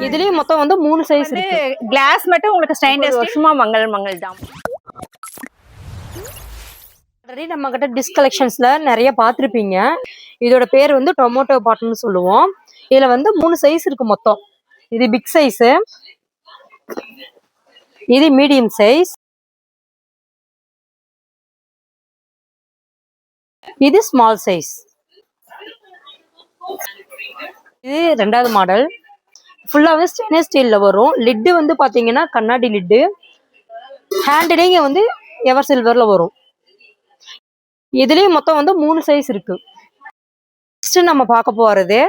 இதுலயும் மொத்தம் வந்து 3 சைஸ் இருக்கு. கிளாஸ் மட்டும் உங்களுக்கு ஸ்டெயின்லெஸ் வருஷமா மங்கள் தான். ஆல்ரெடி நம்ம கிட்ட டிஷ் கலெக்ஷன்ஸ்ல நிறைய பார்த்துருப்பீங்க. இதோட பேர் வந்து டொமேட்டோ பாட்னு சொல்லுவோம். இதுல வந்து 3 சைஸ் இருக்கு மொத்தம். இது பிக் சைஸ், இது மீடியம் சைஸ், இது ஸ்மால் சைஸ். இது ரெண்டாவது மாடல். ஃபுல்லாவே ஸ்டெயின்லெஸ் ஸ்டீல்ல வரும். லிட்டு வந்து பாத்தீங்கன்னா கண்ணாடி லிட்டு. ஹேண்டிலிங்க வந்து எவர் சில்வர்ல வரும். இதுலயும் மொத்தம் வந்து 3 சைஸ் இருக்கு. நெக்ஸ்ட் நம்ம பார்க்க போறது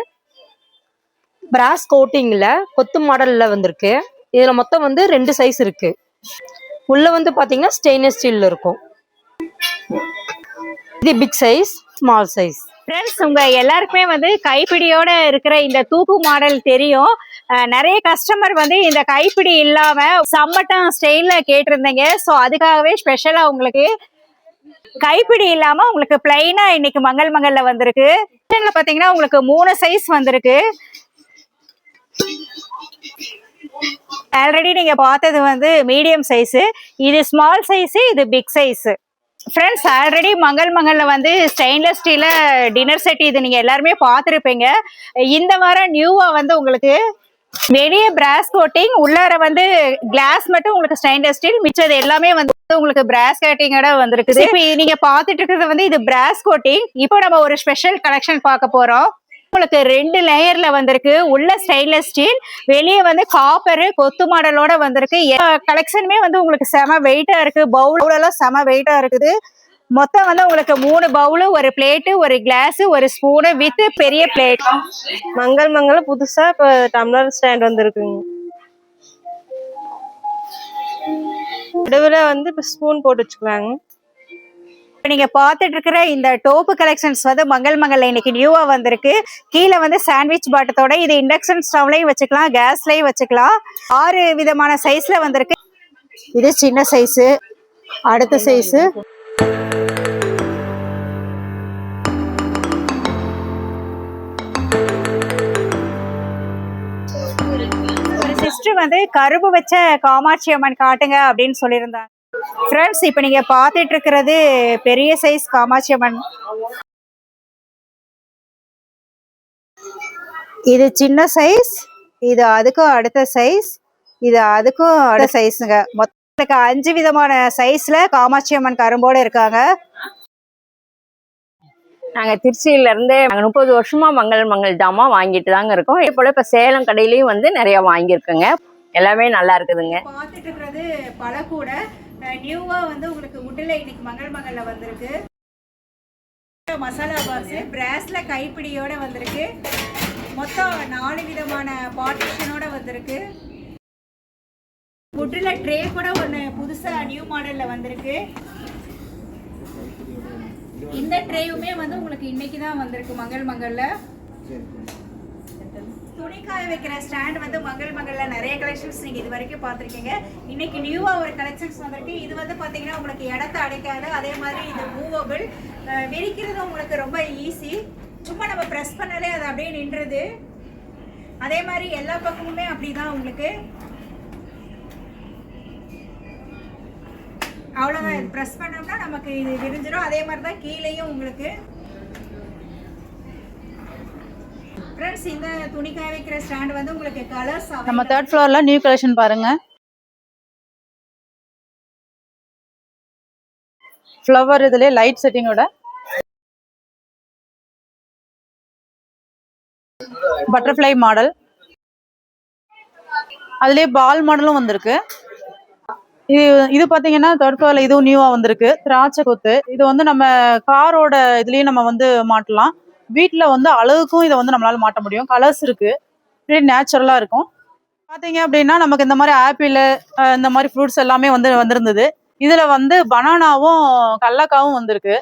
பிராஸ் கோட்டிங்ல கொத்து மாடல்ல வந்திருக்கு. இதுல மொத்தம் வந்து 2 சைஸ் இருக்கு. உள்ள வந்து பாத்தீங்கன்னா ஸ்டெயின்லெஸ் ஸ்டீல்ல இருக்கும். இது big size, small size. Friends, உங்க எல்லாருக்குமே வந்து கைப்பிடியோட இருக்கிற இந்த தூக்கு மாடல் தெரியும். நிறைய கஸ்டமர் வந்து இந்த கைப்பிடி இல்லாம சம்மட்டம் ஸ்டைல்ல கேட்டிருந்தீங்க. ஸோ அதுக்காகவே ஸ்பெஷலா உங்களுக்கு கைப்பிடி இல்லாம உங்களுக்கு பிளைனா இன்னைக்கு மங்கல்ல வந்திருக்கு. பாத்தீங்கன்னா உங்களுக்கு 3 சைஸ் வந்திருக்கு. ஆல்ரெடி நீங்க பார்த்தது வந்து மீடியம் சைஸ், இது ஸ்மால் சைஸ், இது பிக் சைஸ். ஃப்ரெண்ட்ஸ், ஆல்ரெடி மங்கல்ல வந்து ஸ்டெயின்லெஸ் ஸ்டீல டின்னர் செட் இது நீங்க எல்லாருமே பார்த்துருப்பீங்க. இந்த வாரம் நியூவா வந்து உங்களுக்கு வெளியே பிராஸ் கோட்டிங், உள்ளார வந்து கிளாஸ் மட்டும் உங்களுக்கு ஸ்டெயின்லெஸ் ஸ்டீல், மிச்சது எல்லாமே வந்து உங்களுக்கு பிராஸ் கோட்டிங்கோட வந்திருக்குது. இப்போ நீங்க பார்த்துட்டு இருக்கிறது வந்து இது பிராஸ் கோட்டிங். இப்போ நம்ம ஒரு ஸ்பெஷல் கலெக்ஷன் பார்க்க போறோம். உங்களுக்கு 2 லேயர்ல வந்திருக்கு. உள்ள ஸ்டெயின்லெஸ் ஸ்டீல், வெளியே வந்து காப்பர் கொத்து மாடலோட வந்திருக்கு. கலெக்ஷனுமே வந்து உங்களுக்கு செம வெயிட்டா இருக்கு. பவுல் எல்லாம் செம வெயிட்டா இருக்குது. மொத்தம் வந்து உங்களுக்கு 3 பவுலு, ஒரு பிளேட்டு, ஒரு கிளாஸ், ஒரு ஸ்பூனு வித் பெரிய பிளேட். மங்கல் புதுசா இப்ப டம்ளர் ஸ்டாண்ட் வந்திருக்குங்க. நடுவுல வந்து இப்ப ஸ்பூன் போட்டு வச்சுக்கலாங்க. நீங்க பாத்துட்டு இருக்கிற இந்த டோப்பு கலெக்ஷன்ஸ் வந்து மங்கல்ல இன்னைக்கு நியூவா வந்திருக்கு. கீழே வந்து சாண்ட்விச் பாட்டத்தோட இது இண்டக்ஷன் ஸ்டவ்லயும் வச்சுக்கலாம், கேஸ்லயும் வச்சுக்கலாம். 6 விதமான சைஸ்ல வந்திருக்கு. இது சின்ன சைஸ், அடுத்த சைஸ், சிஸ்டர் வந்து கரும்பு வச்ச காமாட்சி அம்மன் காட்டுங்க அப்படின்னு சொல்லியிருந்தாங்க. ஃப்ரெண்ட்ஸ், இப்போ நீங்க பார்த்துட்டு இருக்கிறது பெரிய சைஸ் காமாட்சி அம்மன். இது சின்ன சைஸ், இது அதுக்கும் அடுத்த சைஸ், இது அதுக்கும் அடுத்த சைஸுங்க. மொத்தம் 5 விதமான சைஸ்ல காமாட்சி அம்மன் கரும்போடு இருக்காங்க. நாங்க திருச்சியில இருந்து 30 வருஷமா மங்கள் ஜாமா வாங்கிட்டு தாங்க இருக்கோம். இதே போல இப்ப சேலம் கடையிலயும் வந்து நிறைய வாங்கியிருக்குங்க. எல்லாமே நல்லா இருக்குதுங்க. பார்த்துட்டு இருக்கிறது பழக்கூட நியூவா வந்து உங்களுக்கு உட்ல இன்னைக்கு மங்கல்ல வந்திருக்கு. மசாலா பாக்ஸ் பிராஸ்ல கைப்பிடியோட வந்திருக்கு. மொத்தம் 4 விதமான பார்ட்டிஷனோட வந்திருக்கு. உட்ல ட்ரே கூட ஒன்று புதுசா நியூ மாடல்ல வந்திருக்கு. இந்த ட்ரேயுமே வந்து உங்களுக்கு இன்னைக்கு தான் வந்திருக்கு மங்கல்ல. துணிக்காய வைக்கிற ஸ்டாண்ட் வந்து மங்கல்ல நிறைய கலெக்ஷன்ஸ் நீங்க இது வரைக்கும் பார்த்துருக்கீங்க. இன்னைக்கு நியூவா ஒரு கலெக்ஷன்ஸ் வந்திருக்கு. இது வந்து பாத்தீங்கன்னா உங்களுக்கு இடத்த அடைக்காது. அதே மாதிரி இது மூவபிள், விரிக்கிறது உங்களுக்கு ரொம்ப ஈஸி. சும்மா நம்ம ப்ரெஸ் பண்ணாலே அது அப்படியே நின்றுது. அதே மாதிரி எல்லா பக்கமுமே அப்படிதான் உங்களுக்கு. அவ்வளோதான், இது ப்ரெஸ் பண்ணோம்னா நமக்கு இது விரிஞ்சிடும். அதே மாதிரி தான் கீழேயும் உங்களுக்கு. ஃப்ரெண்ட்ஸ், இந்த துணிக்காய வைக்கிற ஸ்டாண்ட் வந்து உங்களுக்கு கலர்ஸ் நம்ம 3rd ஃப்ளோர்ல நியூ கலெக்ஷன் பாருங்க. ஃப்ளவர் இதுல லைட் செட்டிங்கோட பட்டர்ஃப்ளை மாடல், அதுலயே பால் மாடலும் வந்திருக்கு. இது பாத்தீங்கன்னா 3rd ஃப்ளோர்ல இதுவும் நியூவா வந்திருக்கு. திராட்சை கொத்து, இது வந்து நம்ம காரோட இதுலயும் நம்ம வந்து மாட்டலாம். வீட்டுல வந்து அழகுக்கும் இதை வந்து நம்மளால மாட்ட முடியும். கலர்ஸ் இருக்கு, நேச்சுரலா இருக்கும். பாத்தீங்க அப்படின்னா நமக்கு இந்த மாதிரி ஆப்பிள், இந்த மாதிரி ஃப்ரூட்ஸ் எல்லாமே வந்திருந்தது. இதுல வந்து பனானாவும் கல்லக்காவும் வந்திருக்கு.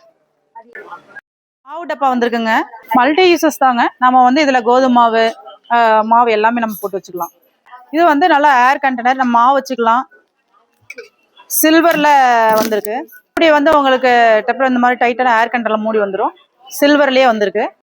மாவு டப்பா வந்திருக்குங்க. மல்டி யூசஸ் தாங்க. நம்ம வந்து இதுல கோதுமை மாவு எல்லாமே நம்ம போட்டு வச்சுக்கலாம். இது வந்து நல்லா ஏர் கண்டெய்னர், நம்ம மாவு வச்சுக்கலாம். சில்வர்ல வந்திருக்கு. இப்படி வந்து உங்களுக்கு டெப்பர் இந்த மாதிரி டைட்டான ஏர் கண்டெய்னர் மூடி வந்துடும். சில்வர்லயே வந்திருக்கு.